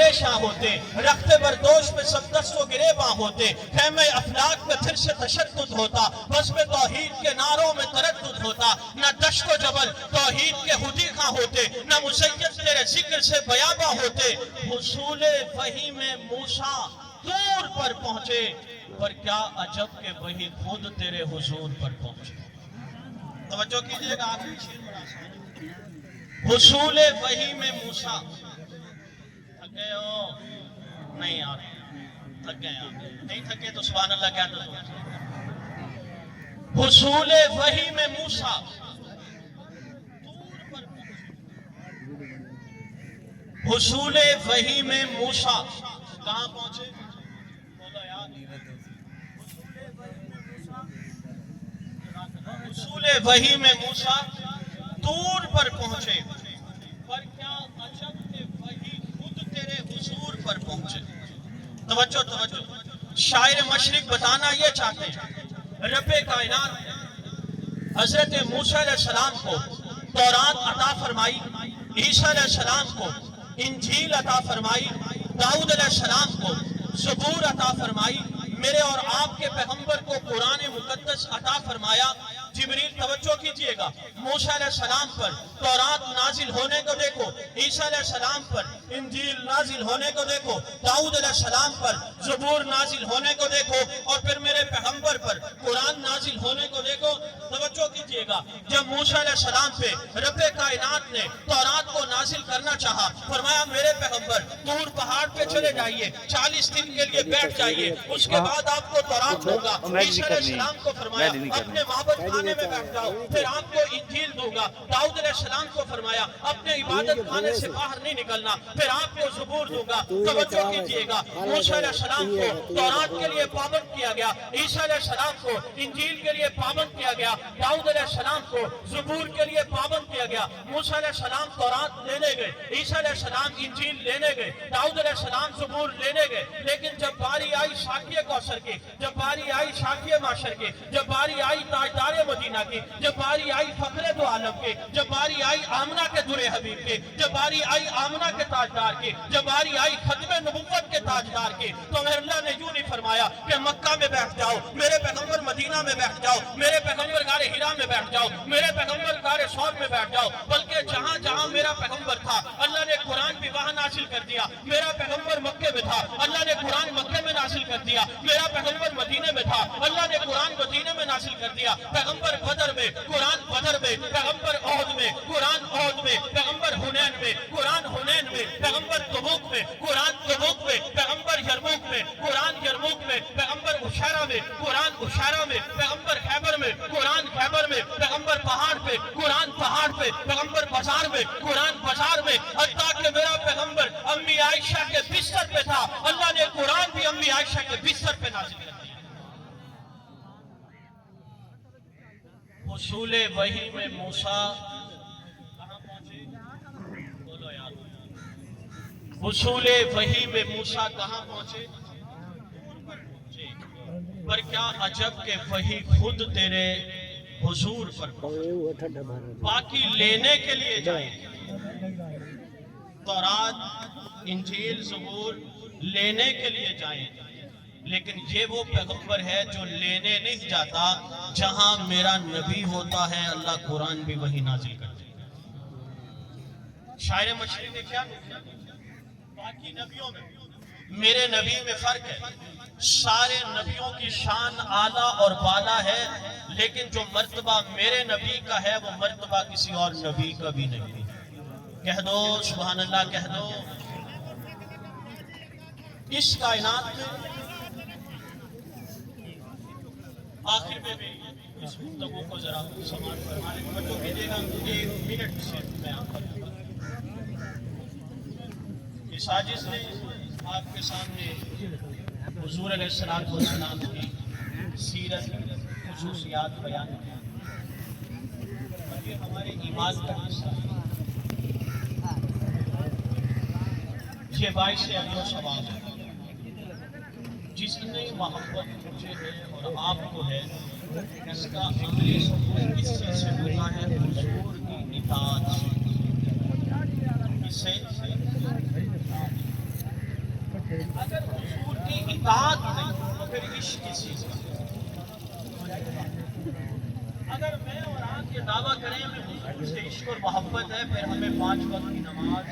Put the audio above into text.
پریشاں ہوتے، رخت بردوش پہ سب دست و گریباں ہوتے، خیمہ افلاک پہ پھر سے تشدد ہوتا، بس میں توحید کے نعروں میں تردد ہوتا، نہ دشت و جبل توحید کے حدیقہ ہوتے، نہ مسید تیرے ذکر سے بیاباں ہوتے۔ حصول وحی میں موسیٰ طور پر پہنچے، پر کیا عجب کہ وہی خود تیرے حضور پر پہنچے۔ توجہ کیجئے گا، آخری شیر بڑا سا۔ حصول وحی میں موسیٰ، تھکے ہو؟ نہیں یار، تھک گئے آپ، نہیں تھکے تو سبحان اللہ کہہ دو۔ حصول وحی میں موسیٰ، حصول وحی میں موسیٰ کہاں پہنچے؟ بولو یار، حصول وحی میں موسیٰ طور پر پہنچے، پر کیا عجب کہ وحی خود تیرے حضور پر پہنچے۔ توجہ توجہ، شاعر مشرق بتانا یہ چاہتے ہیں، رب کائنات حضرت موسیٰ علیہ السلام کو تورات عطا فرمائی، عیسیٰ علیہ السلام کو انجیل عطا فرمائی، داؤد علیہ السلام کو زبور عطا فرمائی، میرے اور آپ کے پیغمبر کو قرآن مقدس عطا فرمایا۔ جبریل توجہ کیجئے گا، موسیٰ علیہ السلام پر تورات نازل ہونے کو دیکھو، عیسیٰ علیہ السلام پر انجیل نازل ہونے کو دیکھو، داؤد علیہ السلام پر زبور نازل ہونے کو دیکھو، اور پھر میرے پیغمبر پر قرآن نازل ہونے کو دیکھو۔ توجہ کیجئے گا، جب موسیٰ علیہ السلام پہ رب کائنات نے تورات کو نازل کرنا چاہا، فرمایا میرے پیغمبر طور پہاڑ پہ چلے جائیے، 40 دن کے لیے بیٹھ جائیے، اس کے بعد آپ کو تورات ہوگا۔ عیسیٰ علیہ السلام کو فرمایا اپنے معبد خانے میں بیٹھ جاؤ، پھر آپ کو انجیل دوں گا۔ داؤد علیہ السلام کو فرمایا اپنے عبادت خانے سے باہر نہیں نکلنا، پھر آپ کو زبور دوں گا۔ توجہ کیجئے گا، موسیٰ علیہ السلام کو تورات کے لیے پابند کیا گیا، عیسیٰ علیہ السلام کو انجیل کے لیے پابند کیا گیا، داؤد علیہ السلام کو زبور کے لیے پابند کیا گیا۔ موسیٰ علیہ السلام تورات لینے گئے، عیسیٰ علیہ السلام انجیل لینے گئے، داؤد علیہ السلام زبور لینے گئے، لیکن جب باری آئی ساقیہ کوثر کی، جب باری آئی ساقیہ معشر کی، جب باری آئی تاجدار مدینہ کی، جب باری آئی فخر دو عالم کی، جب باری آئی آمنہ کے در حبیب کی، جب باری آئی آمنہ کے تاجدار کی، جب باری آئی ختم نبوت کے تاجدار کی، تو اللہ نے یوں نہیں فرمایا کہ مکہ میں بیٹھ جاؤ، میرے پیغمبر مدینہ میں بیٹھ جاؤ، میرے پیغمبر غار حرا میں بیٹھ جاؤ، میرے پیغمبر غار ثور میں بیٹھ جاؤ، بلکہ جہاں جہاں میرا پیغمبر تھا اللہ نے قرآن بھی وہاں نازل کر دیا۔ میرا پیغمبر مکے میں تھا، اللہ نے قرآن مکے میں نازل کر دیا۔ میرا پیغمبر مدینے میں تھا، اللہ نے قرآن مدینے میں نازل کر دیا۔ پیغمبر بدر میں، قرآن بدر میں، پیغمبر احد میں، قرآن احد میں، پیغمبر حنین میں، قرآن حنین میں، پیغمبر تبوک میں، قرآن تبوک میں، پیغمبر یرموک میں، قرآن یرموک میں، پیغمبر اشارہ میں، قرآن اشارہ میں، پیغمبر خیبر میں، قرآن خیبر میں، پیغمبر پہاڑ پہ، قرآن پہاڑ پہ، پیغمبر بازار میں، قرآن بازار میں، حتیٰ کہ میرا پیغمبر امی عائشہ کے بستر پہ تھا، اللہ نے قرآن بھی امی عائشہ کے بستر پہ نازل کر دیا۔ حصول وحی میں موسیٰ کہاں پہنچے؟ بولو یار، حصول وحی میں موسیٰ کہاں پہنچے؟ پر کیا عجب کہ وحی خود تیرے حضور پر پہنچے۔ باقی لینے کے لیے جائیں، تورات انجیل زبور لینے کے لیے جائیں، لیکن یہ وہ پیغمبر ہے جو لینے نہیں جاتا، جہاں میرا نبی ہوتا ہے اللہ قرآن بھی وہی نازل کرتے ہیں۔ شاعر مشرق نے کیا باقی نبیوں میں میرے نبی میں فرق ہے، سارے نبیوں کی شان اعلیٰ اور بالا ہے، لیکن جو مرتبہ میرے نبی کا ہے وہ مرتبہ کسی اور نبی کا بھی نہیں۔ کہہ دو سبحان اللہ، کہہ دو۔ اس کائنات میں آخر میں بھی اس گفتگو کو ذرا سماعت فرمانے کو توجہ کیجیے گا، 1 منٹ سے میں آپ کو اس عاجز نے آپ کے سامنے حضور علیہ السلام کی سیرت خصوصیات بیان کی، اور یہ ہمارے ایمان کا حصہ ہے، یہ باعث اجر و ثواب ہے۔ جس نے محبت مجھے ہے اور آپ کو ہے، اس کا عملی ثبوت اس چیز سے ہوتا ہے حضور کی اطاعت سے۔ اس سے اگر حضور کی اطاعت نہیں تو پھر عشق کس چیز کا؟ اگر میں اور آپ یہ دعویٰ کریں ہمیں حضور سے عشق اور محبت ہے، پھر ہمیں 5 وقت کی نماز